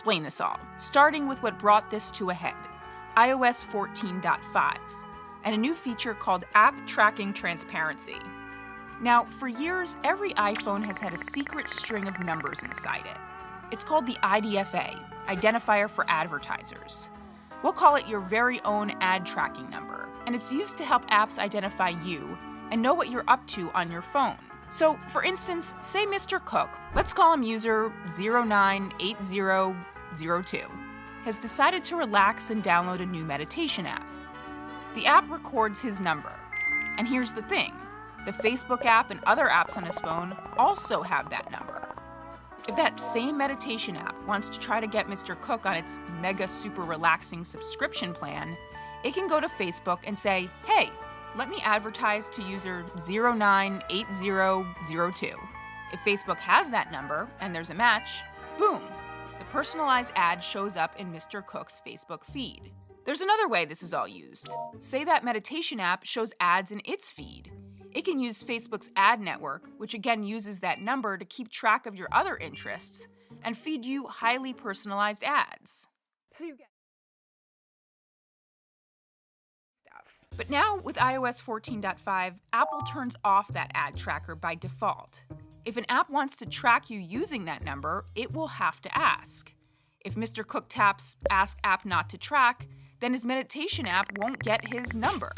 explain this all, starting with what brought this to a head, iOS 14.5, and a new feature called App Tracking Transparency. Now, for years, every iPhone has had a secret string of numbers inside it. It's called the IDFA, Identifier for Advertisers. We'll call it your very own ad tracking number, and it's used to help apps identify you and know what you're up to on your phone. So, for instance, say Mr. Cook, let's call him user 098002, has decided to relax and download a new meditation app. The app records his number. And here's the thing, the Facebook app and other apps on his phone also have that number. If that same meditation app wants to try to get Mr. Cook on its mega super relaxing subscription plan, it can go to Facebook and say, hey, let me advertise to user 098002. If Facebook has that number and there's a match, boom, the personalized ad shows up in Mr. Cook's Facebook feed. There's another way this is all used. Say that meditation app shows ads in its feed. It can use Facebook's ad network, which again uses that number to keep track of your other interests, and feed you highly personalized ads. So you get stuff. But now, with iOS 14.5, Apple turns off that ad tracker by default. If an app wants to track you using that number, it will have to ask. If Mr. Cook taps Ask App Not to Track, then his meditation app won't get his number.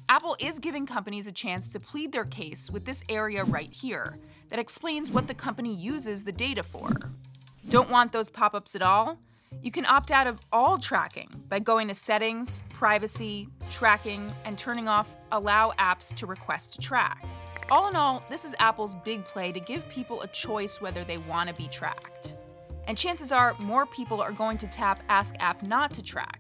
Apple is giving companies a chance to plead their case with this area right here that explains what the company uses the data for. Don't want those pop-ups at all? You can opt out of all tracking by going to Settings, Privacy, Tracking, and turning off Allow Apps to Request to Track. All in all, this is Apple's big play to give people a choice whether they want to be tracked. And chances are more people are going to tap Ask App Not to Track.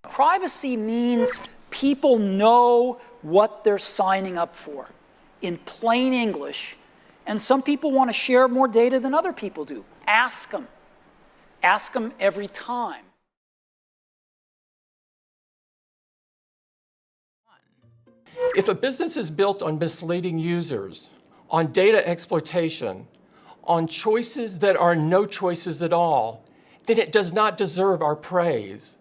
Privacy means people know what they're signing up for in plain English, and some people want to share more data than other people do. Ask them. Ask them every time. If a business is built on misleading users, on data exploitation, on choices that are no choices at all, then it does not deserve our praise.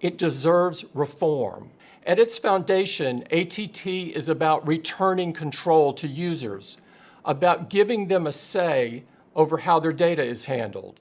It deserves reform. At its foundation, ATT is about returning control to users, about giving them a say over how their data is handled.